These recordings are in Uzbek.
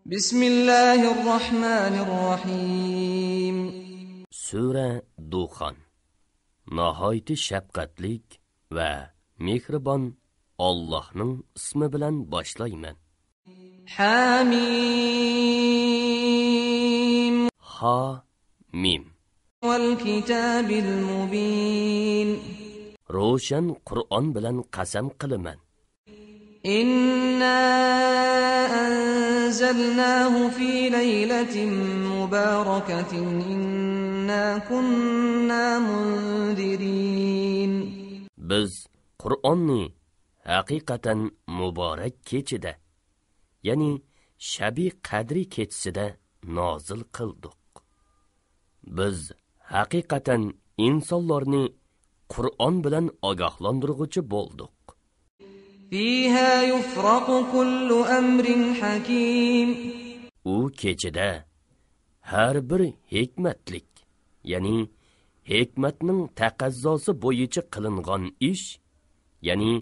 Bismillahirrahmanirrahim. Sura Duhan. Nihoyat shafqatlik va mehribon Allohning ismi bilan boshlayman. Hamim. Ha mim. Wal kitabil mubin. Ro'shan Qur'on bilan qasam qilaman. Inna anzalnahu fi laylatin mubarakatin inna kunna mundirin. Biz Qur'onni haqiqatan muborak kechida, ya'ni Shabi Qadri kechasida nozil qildik. Biz haqiqatan insonlarni Qur'on bilan ogohlantiruvchi bo'ldik. Fiha yufraqu kullu amrin hakim. U kechida har bir hikmatlik, ya'ni hikmatning taqazzosi bo'yicha qilingan ish, ya'ni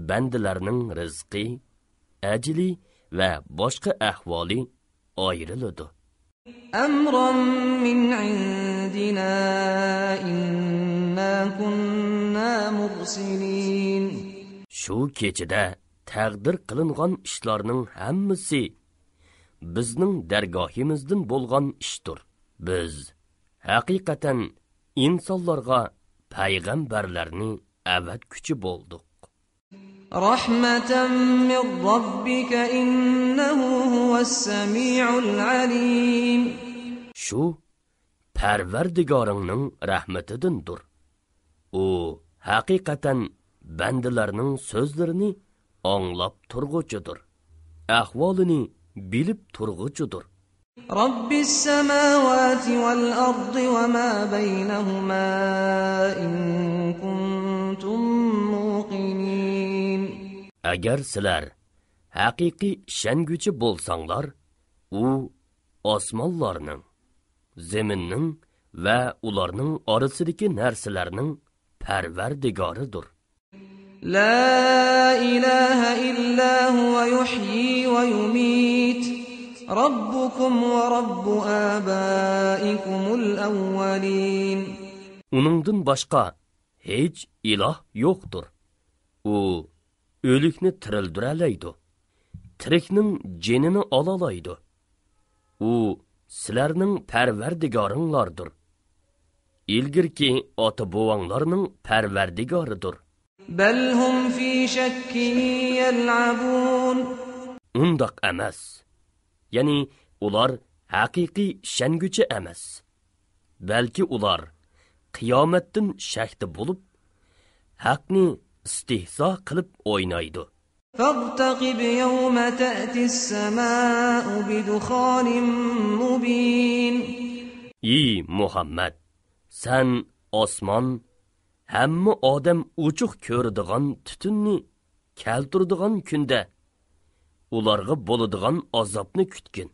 bandalarning rizqi, ajli va boshqa ahvoli ayriladi. Amran min indina inna kunna mursilin. Shu kechida taqdir qilingan ishlarning hammasi bizning dargohimizdan bo'lgan ishdir. Biz haqiqatan insonlarga payg'ambarlarni avatguchi bo'ldik. Rahmatan min robbika innahu huwas-sami'ul alim. Shu Parvardigoringning rahmatidandir. U haqiqatan bandalarning so'zlarini anglab turg'uchidir. Ahvolini bilib turg'uchidir. Rabbis samawati wal ardi wa ma baynahuma in kuntum muqinin. Agar sizlar haqiqiy ishonguchi bo'lsanglar, u osmonlarning, zaminning va ularning orasidagi narsalarning Parvardigoridir. La ilaha illa huwa yuhyi wa yumit. Rabbukum wa rabbu abaikumul awwalin. Uningdan boshqa hech iloh yo'qdir. U o'likni tirildiradi, tirikning jinini olalaydi. U sizlarning Parvardigoringlardir. Ilgirki ota-bovanglarning Parvardigoridir. Bal hum fi shakkin yal'abun. Undaq emas. Ya'ni ular haqiqiy ishonguchi emas. Balki ular qiyomatdan shakda bo'lib, haqni istihzo qilib o'ynaydi. Faqtaqib yawma ta'ti as-samaa'u bidukhanin mubin. Ey Muhammad, sen osmon hamma odam uchuq ko'radigan tutunni keltiradigan kunda ularga bo'ladigan azobni kutgin.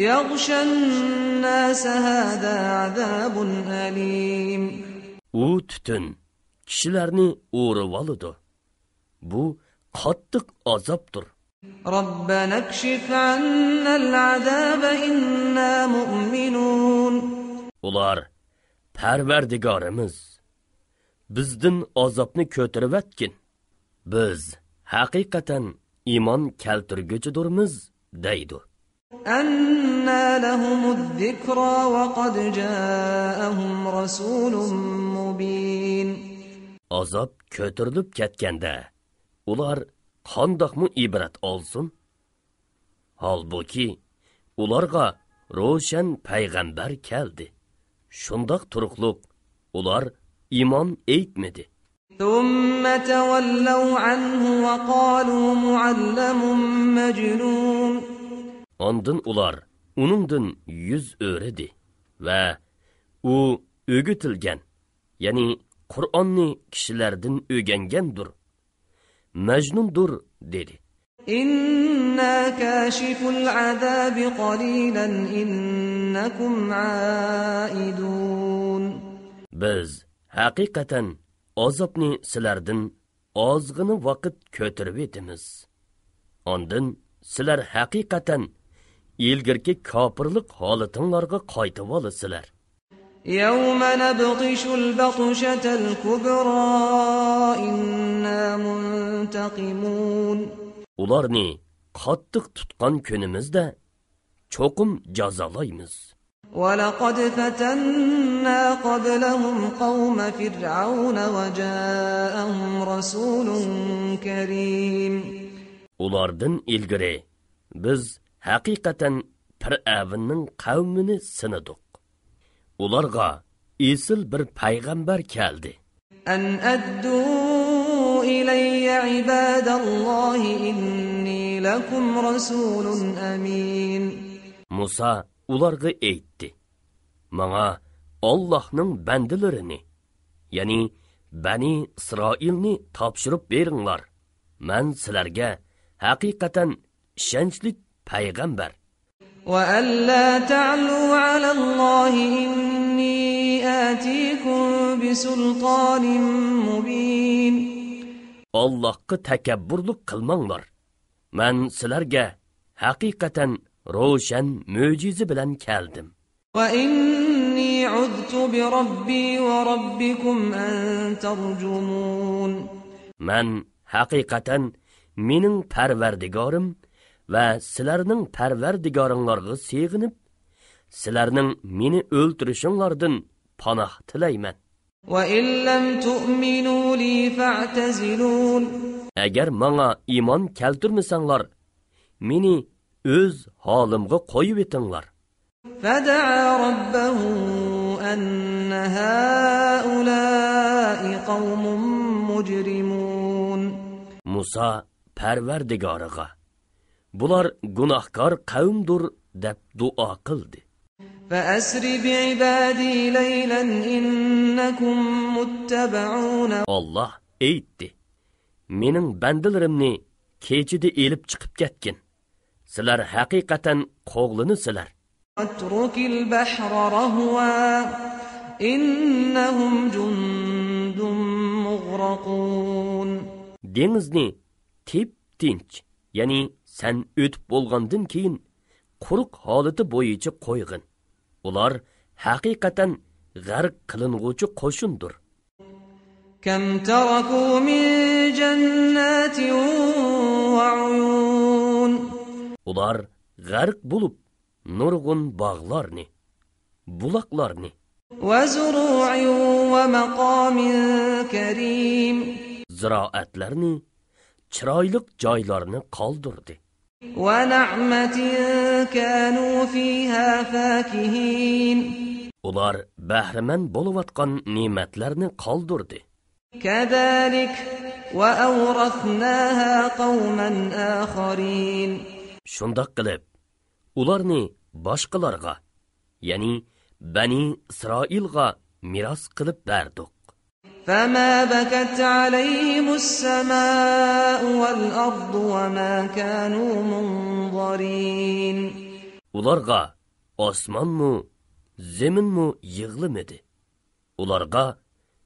Yaghshan nas hada azabun alim. U tutun kishilarni o'rib oladi. Bu qattiq azobdir. Rabbana kshif 'anna al-'azaba inna mu'minun. Ular Parvardigorimiz, bizdan azobni ko'tarvatgin. Biz haqiqatan iymon keltirguchidirmiz deydi. Anna lahumuz-zikra wa qad ja'ahum rasulun mubin. Azob ko'tarilib ketganda ular qandoqmi ibrat olsin? Halbuki ularga ro'shan payg'ambar keldi. Shundoq turuqliq ular iymon etmadi. Thumma tawallaw anhu wa qalu mu'allamun majnun. Ondan ular uningdan yüz o'ridi va u o'gitilgan, ya'ni Qur'onni kishilardan o'rgangandir, majnundir dedi. Inna kashiful azabi qalilan innakum aidun. Biz haqiqatan azobni sizlardan ozg'ini vaqt ko'tarib etamiz. Ondan sizlar haqiqatan ilgirki kofirlik holatinglarga qaytib olasizlar. يوم نبطش البطشة الكبرى إنا منتقمون. Ularni qattiq tutgan kunimizda cho'qim jazolaymiz. ولقد فتنا قبلهم قوم فرعون وجاءهم رسول كريم. Ulardan ilgari biz haqiqatan Fir'avnning qavmini sinadik. Ularga esil bir payg'ambar keldi. أن أدوا إلي عباد الله إني لكم رسول أمين. Musa ularga aytdi: "Manga Allohning bandalarini, ya'ni Bani Isroilni topshirib beringlar. Men sizlarga haqiqatan ishonchli payg'ambar. وألا تعلوا على الله إني آتيكم بسلطان مبين. Allohga takabburlik qilmanglar. Men sizlarga haqiqatan ro'shan mo'jiza bilan keldim. وإني عذت بربي وربكم أن ترجمون. Men haqiqatan mening Parvardigorim va sizlarning Parvardigoringlarga sig'inib, sizlarning meni o'ltirishinglardan panoh tilayman. وإن لم تؤمنوا لي فاعتزلون. Agar menga iymon keltirmasanglar, meni o'z holimga qo'yib etinglar. فدعا ربه أن هؤلاء قوم مجرمون. Musa Parvardigoriga bular gunohkor qavmdir deb duo qildi. فأسر بعبادي ليلا إنكم متبعون. Allah aytdi: "Mening bandalarimni kechida elib chiqib ketgin. Sizlar haqiqatan qo'g'linisizlar." واترك البحر رهوا إنهم جند مغرقون. Dengizni tip-tinch, ya'ni sen o'tib bo'lgandan keyin quruq holati bo'yicha qo'yg'in. Ular haqiqatan g'arq qilinguvchi qo'shindir. كم تركوا من جنات وعيون. Ular g'arq bo'lib nurg'un bog'larni, buloqlarni, وزروع ومقام كريم. ziroatlarni, chiroyli joylarni qoldirdi. ونعمة كانوا فيها فاكهين. Ular bahriman bo'layotgan ne'matlarni qoldirdi. كذلك وأورثناها قوما آخرين. Shundoq qilib, ularni boshqalarga, ya'ni Bani Isroilga miros qilib berdik. فما بكت عليهم السماء والأرض وما كانوا منظرين. Ularga osmonmi, zaminmi yig'lamadi. Ularga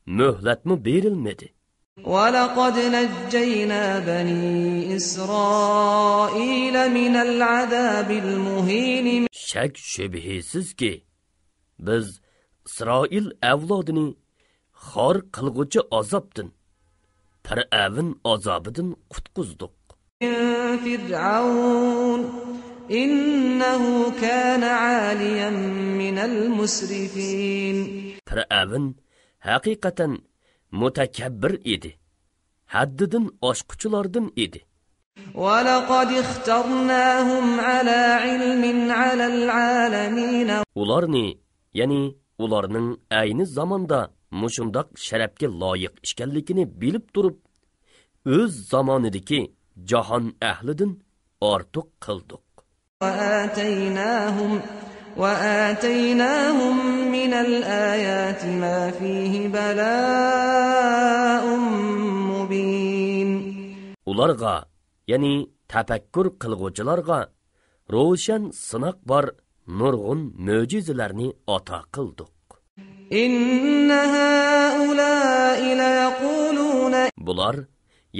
muhlatmi berilmadi. ولقد نجينا بني إسرائيل من العذاب المهين. Shak shubhisizki, biz Isroil avlodini xor qilg'uchi azobdan, Fir'avn azobidan qutqizdik. فرعون إنه كان عاليا من المسرفين. Fir'avn haqiqatan mutakabbir edi. Haddidan oshquchilardan edi. وَلَقَدِ اخْتَرْنَاهُمْ عَلَى عِلْمٍ عَلَى الْعَالَمِينَ. Ularni, ya'ni ularning ayni zamonda mushundaq sharafga loyiq ishkanligini bilib turib, o'z zamonidagi jahon ahlidan ortiq qildik. وآتيناهم من الآيات ما فيه بلاء مبين. Ularga, ya'ni tafakkur qilguvchilarga ro'shan sinoq bor nurg'un mo'jizalarni ato qildik. إن هؤلاء ليقولون. Bular,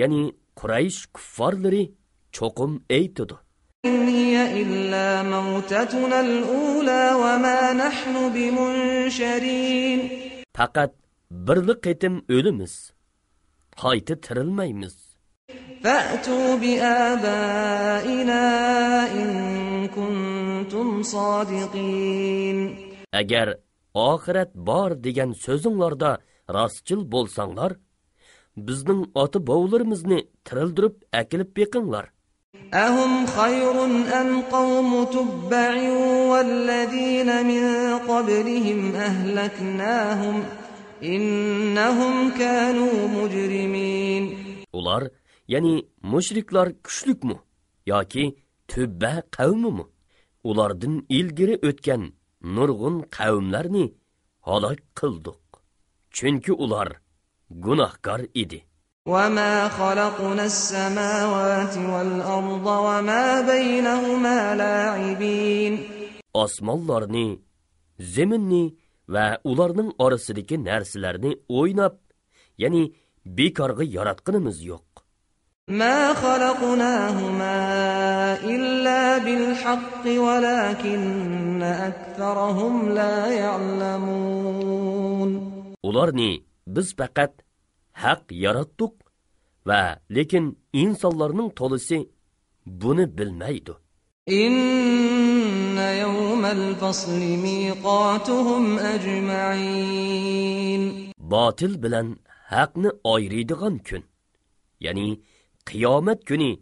ya'ni Quraysh kuffarlari cho'qim aytdi. إن هي إلا موتتنا الأولى وما نحن بمنشرين. Faqat birli qitim ölümüz. Qayta tirilmaymiz. فأتوا بآبائنا إن كنتم صادقين. Agar oxirat bor degan so'zinglarda rostchil bo'lsanglar, bizning ota-bovlarimizni tirildirib akilib beqinglar. أهم خير أم قوم تبع والذين من قبلهم أهلكناهم إنهم كانوا مجرمين. Ular, yani müşriklar güçlükmü? Yoki Tübba kavmimi? Ulardan ilgiri ötken nurgun kavmlarni halak kıldık. Çünkü ular günahkar idi. وَمَا خَلَقْنَا السَّمَاوَاتِ وَالْأَرْضَ وَمَا بَيْنَهُمَا لَاعِبِينَ. Osmonlarni, zeminni ve ularning orasidagi narsalarni o'ynab, yani bekorga yaratganimiz yo'q. مَا خَلَقْنَاهُمَا إِلَّا بِالْحَقِّ وَلَكِنَّ أَكْثَرَهُمْ لَا يَعْلَمُونَ. Ularni biz faqat haq yaratdik ve lekin insonlarning to'lisi buni bilmaydi. إِنَّ يَوْمَ الْفَصْلِ مِيقَاتُهُمْ أَجْمَعِينَ. Batil bilan haqni ayiradigan kun, ya'ni qiyomat kuni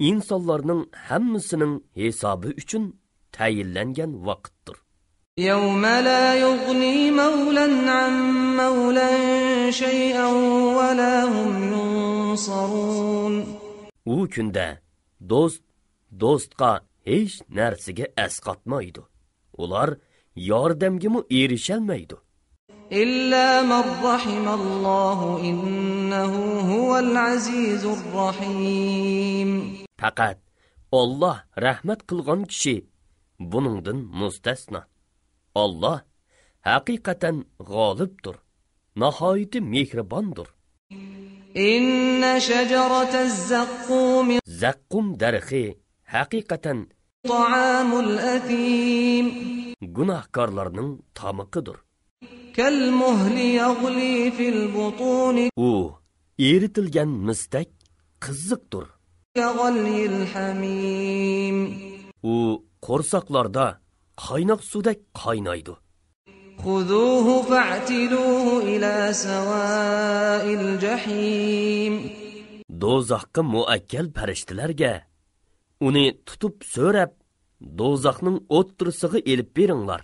insonlarning hammasining hisobi uchun tayinlangan vaqtdir. يَوْمَ لَا يُغْنِي مَوْلًى عَن مَّوْلًى شَيْئًا وَلَا هُمْ يُنصَرُونَ. U kunda do'st do'stga hech narsaga asqatmaydi. Ular yordamga erisholmaydi. إِلَّا مَن رَّحِمَ اللَّهُ إِنَّهُ هُوَ الْعَزِيزُ الرَّحِيمُ. Faqat Allah rahmat qilgan kishi buningdan mustasno. Allah haqiqatan g'olibdir, nihoyat mehribondir. إِنَّ شَجَرَةَ الزَّقُّومِ Zaqqum darxi haqiqatan طَعَامُ الْأَثِيمِ. gunohkorlarning tamiqidir. كَالْمُهْلِ يَغْلِي فِي الْبُطُونِ U eritilgan mistak qiziqdir. كَغَلْيِ الْحَمِيمِ. U qo'rsaqlarda qaynoq suvdek qaynaydi. خُذُوهُ فَاعْتِلُوهُ إِلَى سَوَاءِ الْجَحِيمِ. Do'zaxga muakkal farishtalarga uni tutib so'rab, do'zaxning o'ttirsig'i elib beringlar.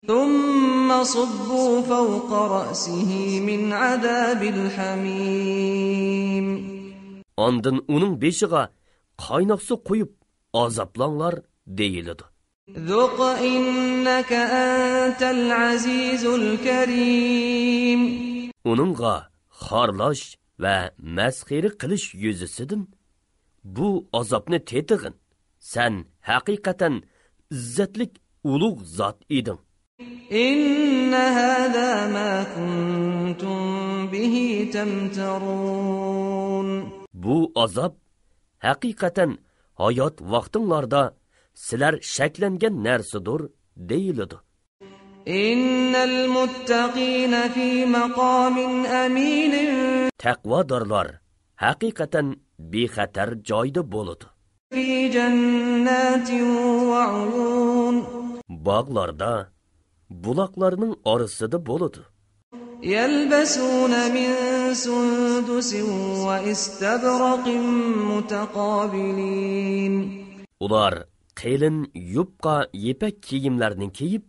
ثُمَّ صُبُّوا فَوْقَ رَأْسِهِ مِنْ عَذَابِ الْحَمِيمِ. Ondan uning beshiga qaynoq suv qo'yib azoblanglar deyiladi. ذُقْ إِنَّكَ أَنْتَ الْعَزِيزُ الْكَرِيمُ. Uningga xorlash va masxiri qilish yuzisidan bu azobni tetig'in. Sen haqiqatan izzatlik ulug' zot eding. إِنَّ هَذَا مَا كُنْتُمْ بِهِ تَمْتَرُونَ. Bu azob haqiqatan hayot vaqtinglarda sizlar shaklangan narsadir deyiladi. İnnel muttaqina fi maqamin amin. Taqvodorlar haqiqatan bexatar joyda bo'ladi. Fi jannatin va uyun. Bog'larda, buloqlarning orasida bo'ladi. Yalbasuna min sundusin va istabraqin mutaqabilin. Ular qelin yupqa yepak kiyimlarni kiyib,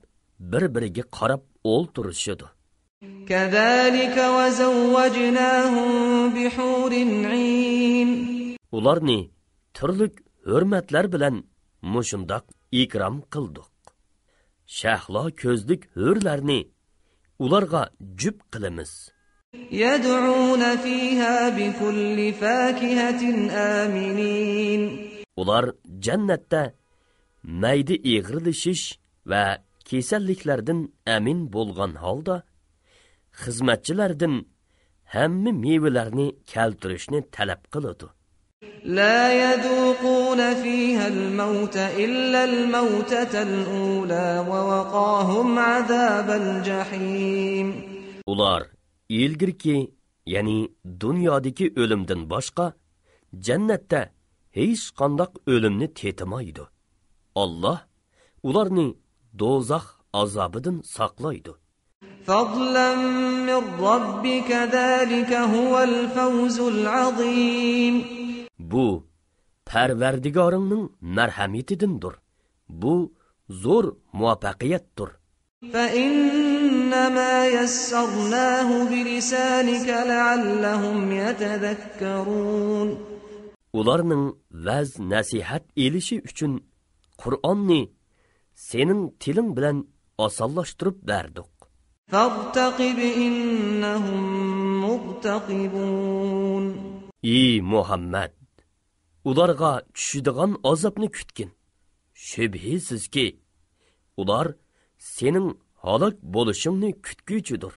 bir-biriga qarab o'ltirishadi. Kazalika va zawwajnahum bihurin 'ayn. Ularni turli hurmatlar bilan mushundoq ikrom qildik. Shahlo ko'zlik hurlarni ularga jup qilamiz. Yad'una fiha bikulli fakihatin aminin. Ular jannatda mayda eg'rilishish va kasalliklardan amin bo'lgan holda xizmatchilardan hamma mevalarni keltirishni talab qiladi. لا يذوقون فيها الموت إلا الموتة الأولى ووقاهم عذاب الجحيم. Ular ilgirki, yani dünyadaki ölümden başka, cennette hiç kandak ölümni tetimaydı. Allah, ularni dozaq azabıdın saklaydı. فضلا من ربك ذلك هو الفوز العظيم. Bu, Perverdigarının merhametidir. Bu, zor muvaffakiyettir. فإنما يسرناه بلسانك لعلهم يتذكرون. Ularning vaz nasihat elişi üçün Qur'onni senin tilin bilan osonlashtirib berdik. فارتقب إنهم مرتقبون. Ey Muhammed, ularga tushadigan azobni kutgin. Shubhisizki, ular sening halok bo'lishingni kutguchidir.